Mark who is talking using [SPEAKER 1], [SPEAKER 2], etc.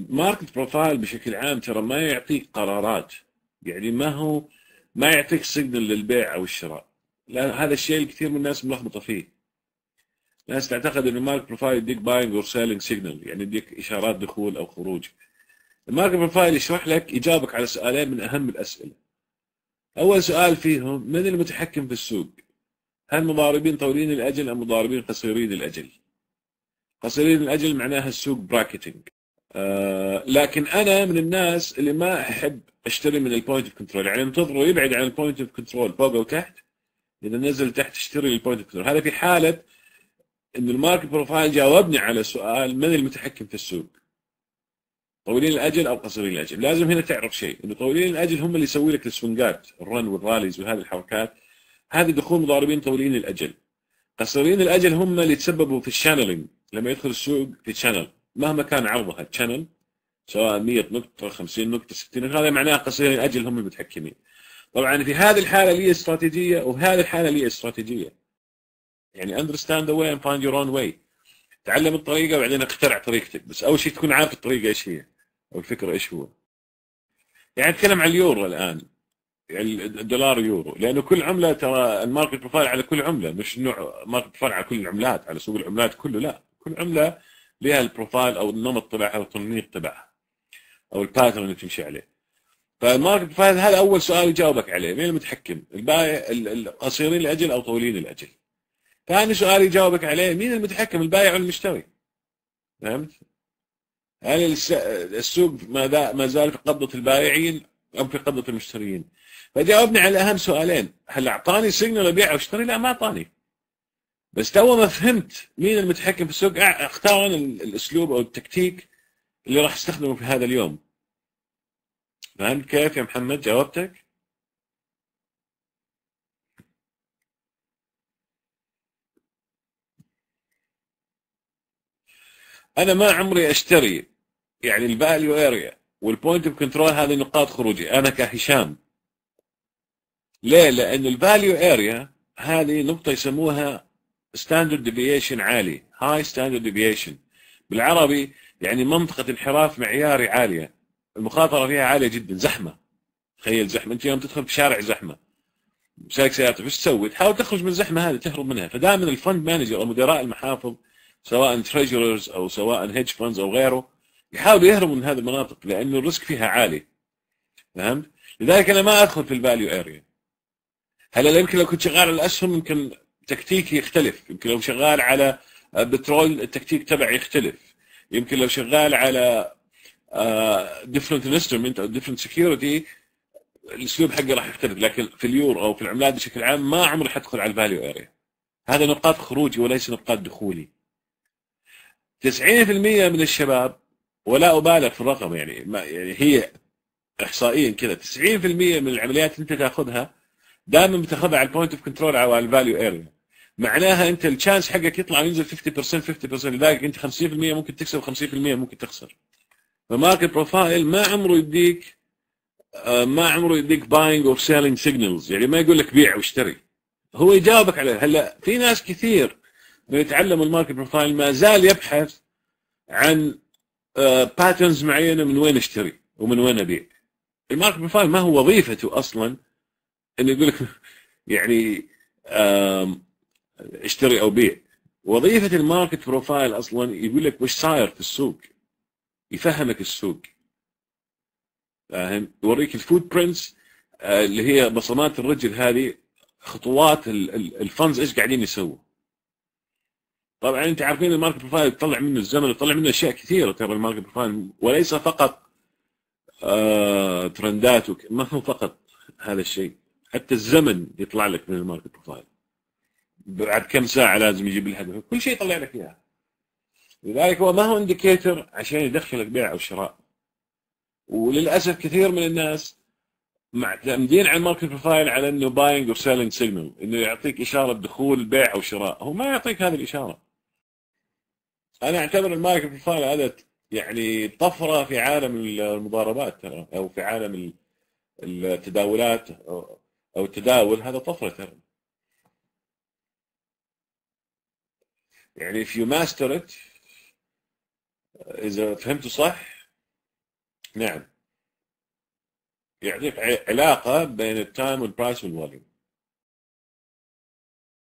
[SPEAKER 1] الماركت بروفايل بشكل عام ترى ما يعطيك قرارات، يعني ما يعطيك سيجنال للبيع او الشراء. لا، هذا الشيء الكثير من الناس ملخبطه فيه. الناس تعتقد ان الماركت بروفايل يديك باينج اور سيلينج سيجنال، يعني يديك اشارات دخول او خروج. الماركت بروفايل يشرح لك، يجاوبك على سؤالين من اهم الاسئله. اول سؤال فيهم: من المتحكم في السوق؟ هل مضاربين طويلين الاجل ام مضاربين قصيرين الاجل؟ قصيرين الاجل معناها السوق براكتنج. لكن انا من الناس اللي ما احب اشتري من البوينت اوف كنترول، يعني انتظروا يبعد عن البوينت اوف كنترول فوق او تحت. اذا نزل تحت اشتري البوينت اوف كنترول. هذا في حاله ان الماركت بروفايل جاوبني على سؤال: من المتحكم في السوق؟ طويلين الاجل او قصيرين الاجل؟ لازم هنا تعرف شيء، انه طويلين الاجل هم اللي يسوي لك السوينجات، الرن والراليز وهذه الحركات، هذه دخول مضاربين طويلين الاجل. قصيرين الاجل هم اللي تسببوا في الشانلينج، لما يدخل السوق في شانل مهما كان عرضها تشانل، سواء 100 نقطة 50 نقطة 60 نقطة، هذا معناه قصيرين الأجل هم المتحكمين. طبعا في هذه الحالة لي استراتيجية، وفي هذه الحالة لي استراتيجية. يعني understand the way and find your own way. تعلم الطريقة وبعدين اخترع طريقتك، بس أول شيء تكون عارف الطريقة إيش هي أو الفكرة إيش هو. يعني نتكلم عن اليورو الآن، يعني الدولار يورو، لأنه كل عملة ترى الماركت بروفايل على كل عملة، مش نوع ماركت بروفايل على كل العملات، على سوق العملات كله، لا، كل عملة لها البروفايل أو النمط تبعها أو التنميط تبعها أو الباترن اللي تمشي عليه. فالماركت بروفايل هذا اول سؤال يجاوبك عليه: مين المتحكم؟ البائع القصيرين الاجل او طويلين الاجل؟ ثاني سؤال يجاوبك عليه: مين المتحكم؟ البائع والمشتري. فهمت؟ هل السوق ما زال في قبضه البائعين ام في قبضه المشتريين؟ فجاوبني على اهم سؤالين. هل اعطاني سيجنال ابيع او اشتري؟ لا، ما اعطاني. بس تو ما فهمت مين المتحكم في السوق، اختار انا الاسلوب او التكتيك اللي راح استخدمه في هذا اليوم. فهمت كيف يا محمد؟ جاوبتك؟ انا ما عمري اشتري، يعني الفاليو اريا والبوينت اوف كنترول هذه نقاط خروجي انا كهشام. ليه؟ لان الفاليو اريا هذه نقطه يسموها ستاندرد ديفيشن عالي، هاي ستاندرد ديفيشن بالعربي، يعني منطقه انحراف معياري عاليه، المخاطره فيها عاليه جدا، زحمه. تخيل زحمه، انت يوم تدخل بشارع زحمه سايق سيارتك ايش تسوي؟ تحاول تخرج من الزحمه هذه، تهرب منها. فدائما الفند مانجر او مدراء المحافظ، سواء تريجررز او سواء هيدج فاندز او غيره، يحاولوا يهربوا من هذه المناطق لانه الريسك فيها عالي. فهمت؟ لذلك انا ما ادخل في الفاليو اريا. هلا يمكن لو كنت شغال على الاسهم يمكن تكتيكي يختلف، يمكن لو شغال على بترول التكتيك تبعي يختلف، يمكن لو شغال على ديفرنت انسترومنت او ديفرنت سكيورتي الاسلوب حقي راح يختلف. لكن في اليورو او في العملات بشكل عام ما عمري حدخل على الفاليو اريا. هذا نقاط خروجي وليس نقاط دخولي. 90% من الشباب، ولا ابالغ في الرقم، يعني ما يعني هي احصائيا كذا، 90% من العمليات اللي انت تاخذها دائما بتاخذها على البوينت اوف كنترول او على الفاليو اريا. معناها انت الشانس حقك يطلع وينزل 50% 50%، لذلك انت 50% ممكن تكسب 50% ممكن تخسر. فماركت بروفايل ما عمره يديك باينج اور سيلينج سيجنالز، يعني ما يقول لك بيع واشتري، هو يجاوبك عليه. هلا في ناس كثير من يتعلموا الماركت بروفايل ما زال يبحث عن باترنز معينه، من وين اشتري ومن وين ابيع. الماركت بروفايل ما هو وظيفته اصلا انه يقول لك يعني اشتري او بيع. وظيفه الماركت بروفايل اصلا يقول لك وش صاير في السوق، يفهمك السوق. فاهم؟ يوريك الفوت برنتس، اللي هي بصمات الرجل، هذه خطوات الفنز ايش قاعدين يسووا. طبعا انت عارفين الماركت بروفايل تطلع منه الزمن وتطلع منه اشياء كثيره، ترى الماركت بروفايل وليس فقط ترندات ما هو فقط هذا الشيء، حتى الزمن يطلع لك من الماركت بروفايل، بعد كم ساعه لازم يجيب لك كل شيء يطلع لك اياه. لذلك هو ما هو انديكيتور عشان يدخلك بيع او شراء. وللاسف كثير من الناس معتمدين على الماركت بروفايل على انه باينج اور سيلينج سيجنال، انه يعطيك اشاره دخول بيع او شراء، هو ما يعطيك هذه الاشاره. انا اعتبر الماركت بروفايل هذا يعني طفره في عالم المضاربات ترى، او في عالم التداولات او التداول، هذا طفره ترى. يعني if you master it، اذا فهمته صح، نعم، يعطيك علاقة بين التايم والبرايس والفوليوم.